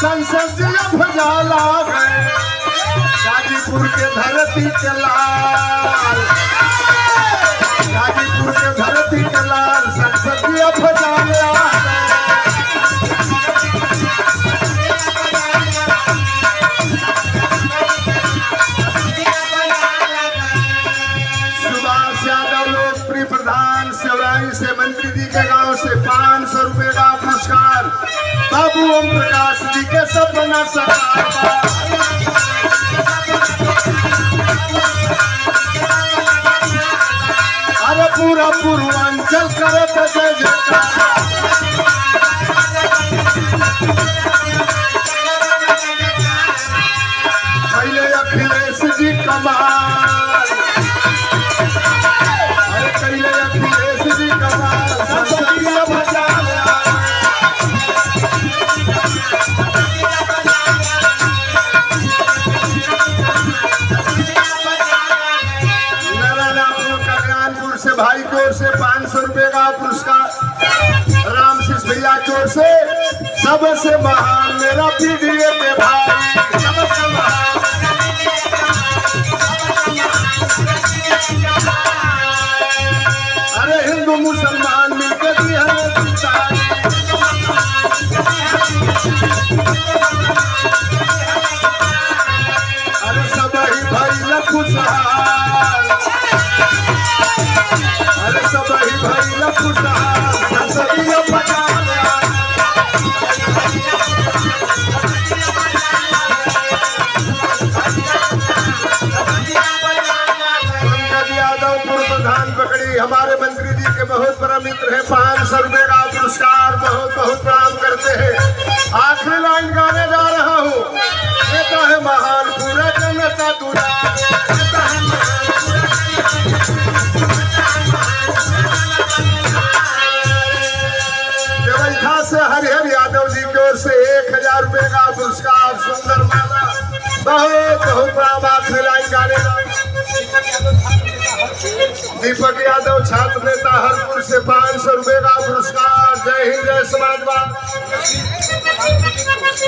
संसदीय भजाला गए गाजीपुर के धरती के लाल, गाजीपुर के धरती के लाल संसदीय भजाला से मंत्री जी के गांव से 500 रुपए का पुरस्कार बाबू ओम प्रकाश जी के सपना साकार। अरे पूरा पूर्वांचल करत जय जयकार। पहले अखिलेश जी कमाल, अरे पहले अखिलेश जी कमाल संसदीय भजाला। कल्याणपुर से भाई की ओर से 500 रुपए का पुरस्कार रामशीष भैया की ओर से सबसे महान मेरा पीडीए के भाई, सबसे महान अरे हिंदू मुसलमान मिलकर दी है अरे सब ही भाई खुशहाल, अरे सब ही भाई खुशहाल संसदीय भजाला। प्रधान पकड़ी हमारे मंत्री जी के बहुत बड़ा मित्र है, 500 रुपए का पुरस्कार बहुत बहुत प्रणाम करते हैं। आखिरी लाइन गाने जा रहा हूँ। नेता है महान पूरा जनता दूरा, देवैठा से हरिहर यादव जी की ओर से 1000 रुपए का पुरस्कार सुंदर माला बहुत बहुत प्रणाम। आखिरी लाइन गाने दीपक यादव छात्र नेता हरपुर से 500 रुपए का पुरस्कार। जय हिंद जय समाजवाद।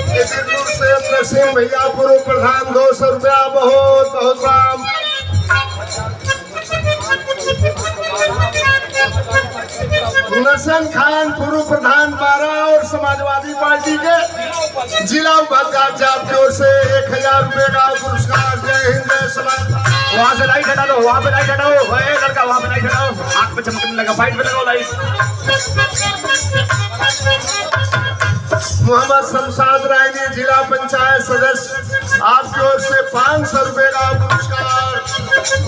बीरपुर से नसीम भैया पूर्व प्रधान 200 रुपया बहुत बहुत राम। नसन खान पूर्व प्रधान 12 और समाजवादी पार्टी के जिला उपाध्यक्ष आपकी ओर से 1000 रुपए का पुरस्कार। जय हिंद जय समाजवाद। वहां से लाइट हटा दो, वहां पे लाइट हटाओ, लड़का वहां पे लाइट हटाओ, आंख पे चमकने लगा, फाइट पे लगाओ लाइट। मोहम्मद शमशाद रायनी जिला पंचायत सदस्य आपकी ओर से 500 रुपए का पुरस्कार।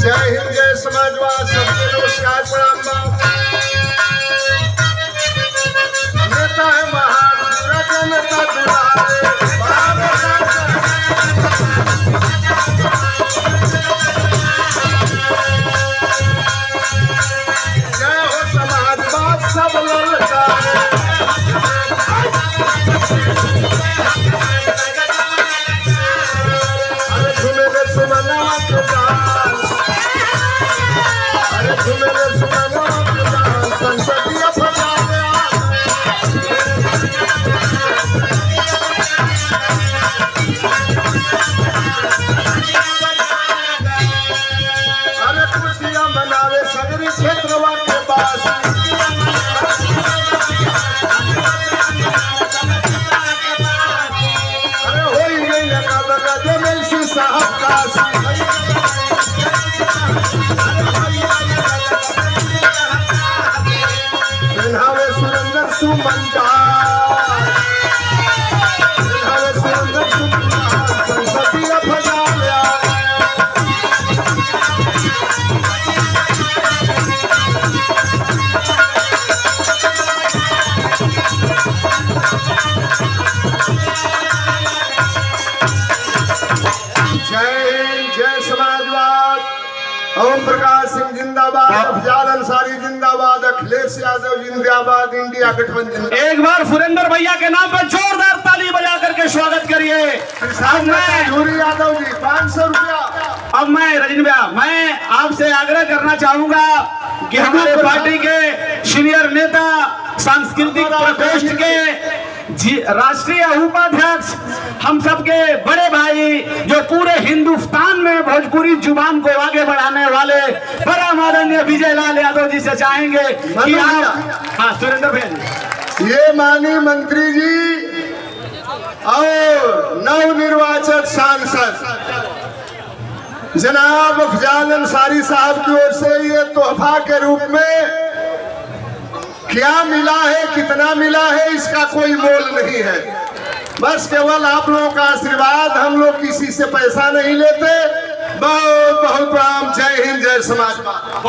जय हिंद जय समाजवाद। सबके नमस्कार प्रणाम। नेता है महान पूरा जनता दुलारे, जय हो समाजवाद सब ललकारे। अरे तुम्हें सुमना के जान, अरे तुम्हें सुमना के जान संसदीय भजाला। अरे खुशियां मनावे सगरी क्षेत्रवा के पास, अरे हो ही गई लगा जमेसी साहब काशी। पिन्हावे सुरेंद्र सुमंता, पिन्हावे सुरेंद्र सुमंता संसदीय भजाला। ओम प्रकाश सिंह जिंदाबाद, अफजाल अंसारी जिंदाबाद, अखिलेश यादव जिंदाबाद, इंडिया गठबंधन। एक बार सुरेंद्र भैया के नाम पर जोरदार ताली बजा करके स्वागत करिए। धूरी यादव जी 500 रुपया। अब मैं रजनी भैया, मैं आपसे आग्रह करना चाहूंगा कि हमारे पार्टी के सीनियर नेता सांस्कृतिक प्रकोष्ठ के राष्ट्रीय उपाध्यक्ष, हम सबके बड़े भाई जो पूरे हिंदुस्तान में भोजपुरी जुबान को आगे बढ़ाने वाले परम आदरणीय विजय लाल यादव जी से चाहेंगे कि आप, हाँ सुरेंद्र भैया, ये माननीय मंत्री जी और नवनिर्वाचित सांसद जनाब अफजाल अंसारी साहब की ओर से ये तोहफा के रूप में क्या मिला है, कितना मिला है, इसका कोई मोल नहीं है। बस केवल आप लोगों का आशीर्वाद, हम लोग किसी से पैसा नहीं लेते। बहुत बहुत प्रणाम। जय हिंद, जय समाजवाद।